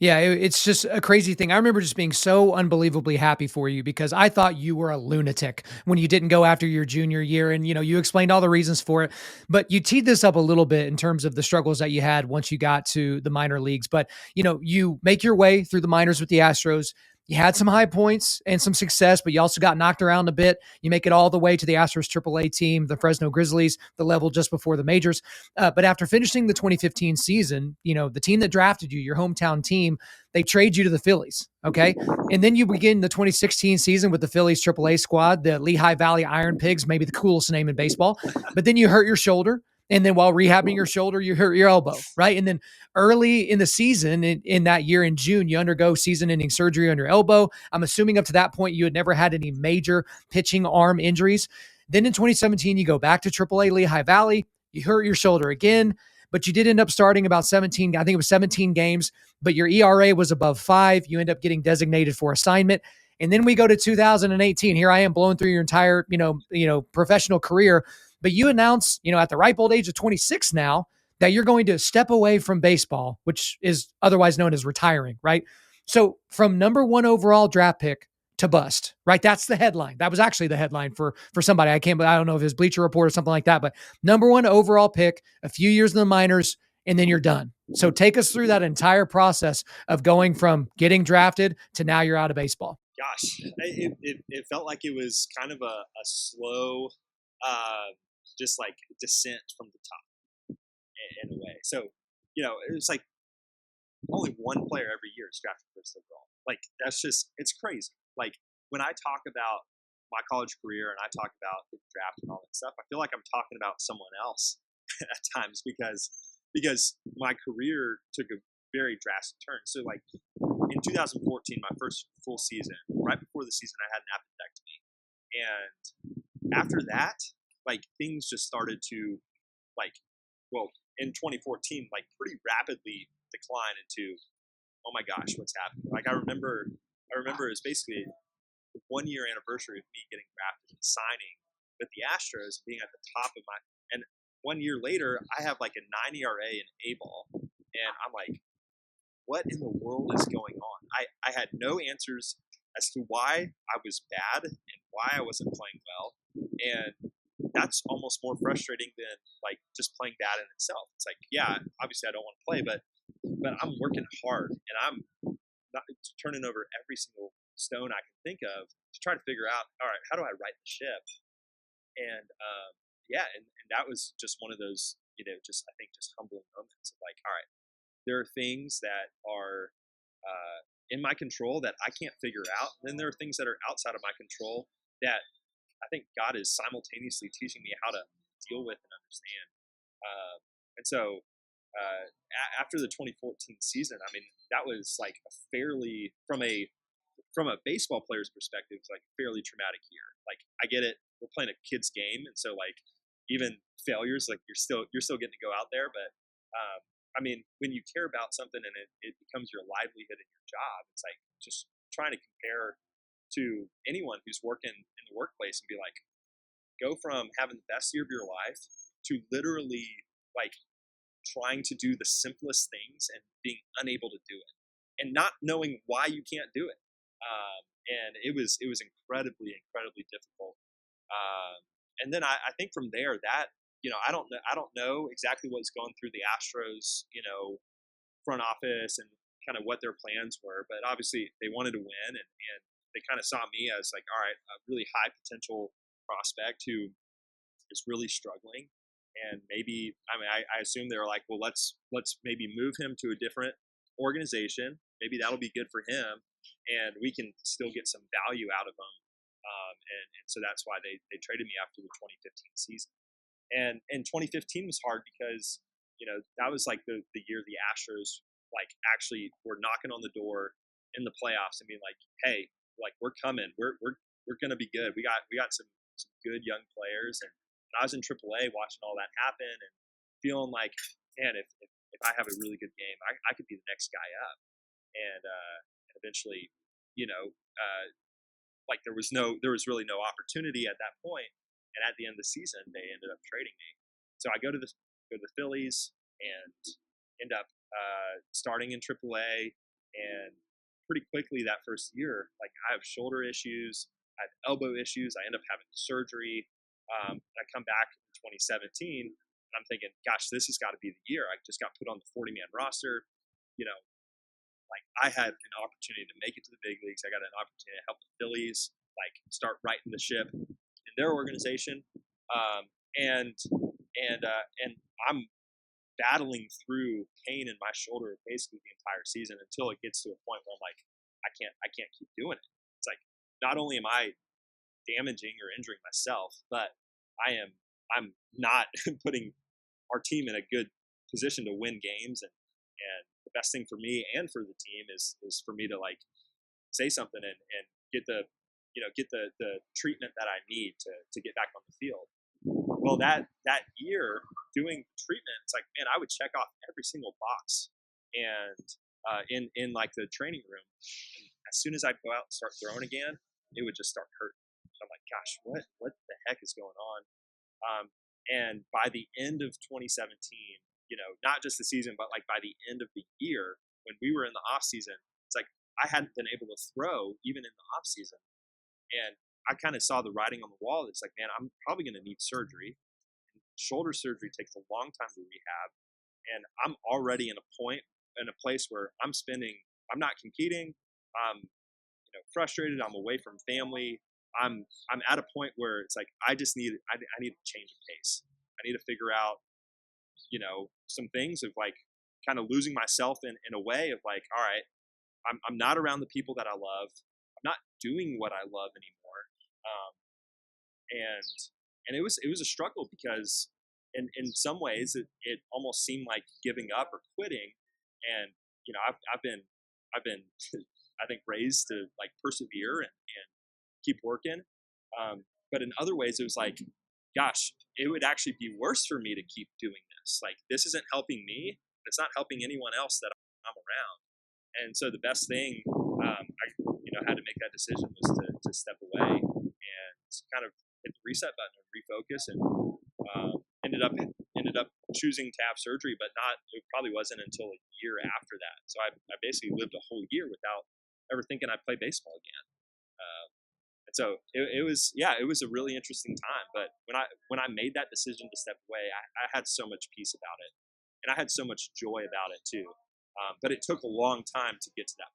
Yeah, it's just a crazy thing. I remember just being so unbelievably happy for you because I thought you were a lunatic when you didn't go after your junior year, and you explained all the reasons for it. But you teed this up a little bit in terms of the struggles that you had once you got to the minor leagues. But you make your way through the minors with the Astros. You had some high points and some success, but you also got knocked around a bit. You make it all the way to the Astros AAA team, the Fresno Grizzlies, the level just before the majors. But after finishing the 2015 season, the team that drafted you, your hometown team, they trade you to the Phillies. Okay. And then you begin the 2016 season with the Phillies AAA squad, the Lehigh Valley Iron Pigs, maybe the coolest name in baseball. But then you hurt your shoulder. And then while rehabbing your shoulder, you hurt your elbow, right? And then early in the season, in that year in June, you undergo season ending surgery on your elbow. I'm assuming up to that point, you had never had any major pitching arm injuries. Then in 2017, you go back to AAA Lehigh Valley. You hurt your shoulder again, but you did end up starting about 17, I think it was 17 games, but your ERA was above 5. You end up getting designated for assignment. And then we go to 2018. Here I am blowing through your entire, professional career, but you announce, at the ripe old age of 26 now, that you're going to step away from baseball, which is otherwise known as retiring, right? So from number 1 overall draft pick to bust, right? That's the headline. That was actually the headline for somebody. I don't know if it's Bleacher Report or something like that, but number 1 overall pick, a few years in the minors, and then you're done. So take us through that entire process of going from getting drafted to now you're out of baseball. Gosh, it felt like it was kind of a slow, just like descent from the top in a way. So, it was like only one player every year is drafted first overall. Like it's crazy. Like when I talk about my college career and I talk about the draft and all that stuff, I feel like I'm talking about someone else at times because my career took a very drastic turn. So like in 2014, my first full season, right before the season, I had an appendectomy, and after that, like things just started to like, well, in 2014, like pretty rapidly decline into, oh my gosh, what's happening? Like I remember it was basically the 1 year anniversary of me getting drafted and signing with the Astros, being at the top of my, and 1 year later, I have like a 9 ERA in A ball, and I'm like, what in the world is going on? I had no answers as to why I was bad and why I wasn't playing well. And that's almost more frustrating than like just playing bad in itself. It's like, yeah, obviously I don't want to play, but I'm working hard and I'm not turning over every single stone I can think of to try to figure out, all right, how do I right the ship? And yeah, and that was just one of those, just I think just humbling moments of like, all right, there are things that are in my control that I can't figure out. And then there are things that are outside of my control that I think God is simultaneously teaching me how to deal with and understand. And so after the 2014 season, I mean, that was like a fairly from a baseball player's perspective, it's like a fairly traumatic year. Like I get it, we're playing a kid's game, and so like even failures, like you're still getting to go out there, but I mean, when you care about something and it becomes your livelihood and your job, it's like just trying to compare to anyone who's working in the workplace and be like, go from having the best year of your life to literally like trying to do the simplest things and being unable to do it and not knowing why you can't do it. And it was incredibly difficult. And then I think from there that I don't know exactly what's going through the Astros front office and kind of what their plans were, but obviously they wanted to win, and they kind of saw me as like, all right, a really high potential prospect who is really struggling. And maybe, I mean, I assume they were like, well, let's maybe move him to a different organization. Maybe that'll be good for him, and we can still get some value out of him. And so that's why they traded me after the 2015 season. And 2015 was hard because that was like the year the Astros like actually were knocking on the door in the playoffs and being like, hey, like we're coming, we're gonna be good. We got some good young players, and I was in AAA watching all that happen and feeling like, man, if I have a really good game, I could be the next guy up. And eventually, like there was really no opportunity at that point. And at the end of the season, they ended up trading me. So I go to the Phillies and end up starting in AAA. And pretty quickly that first year, like I have shoulder issues, I have elbow issues, I end up having surgery. And I come back in 2017, and I'm thinking, gosh, this has got to be the year. I just got put on the 40-man roster. You know, like I had an opportunity to make it to the big leagues. I got an opportunity to help the Phillies like start righting the ship in their organization. Um, and and I'm battling through pain in my shoulder basically the entire season until it gets to a point where I'm like, I can't keep doing it. It's like not only am I damaging or injuring myself, but I'm not putting our team in a good position to win games. And the best thing for me and for the team is for me to like say something and get the get the treatment that I need to get back on the field. Well, that year doing treatment, it's like, man, I would check off every single box, and in like the training room, and as soon as I'd go out and start throwing again, it would just start hurting. I'm like, gosh, what the heck is going on? And by the end of 2017, not just the season, but like by the end of the year, when we were in the off season, it's like I hadn't been able to throw even in the off season, and I kind of saw the writing on the wall. It's like, man, I'm probably going to need surgery. Shoulder surgery takes a long time to rehab, and I'm already in a place where I'm not competing. I'm frustrated. I'm away from family. I'm at a point where it's like I need a change of pace. I need to figure out some things of like kind of losing myself in a way of like, all right, I'm not around the people that I love. I'm not doing what I love anymore. Um, and it was a struggle because in some ways it almost seemed like giving up or quitting. And I've been I think raised to like persevere and keep working. But in other ways it was like, gosh, it would actually be worse for me to keep doing this. Like this isn't helping me, it's not helping anyone else that I'm around. And so the best thing, I had to make that decision was to step away and kind of hit the reset button and refocus, and ended up choosing to have surgery, but not it probably wasn't until a year after that. So I basically lived a whole year without ever thinking I'd play baseball again. And so it was a really interesting time. But when I made that decision to step away, I had so much peace about it, and I had so much joy about it too. But it took a long time to get to that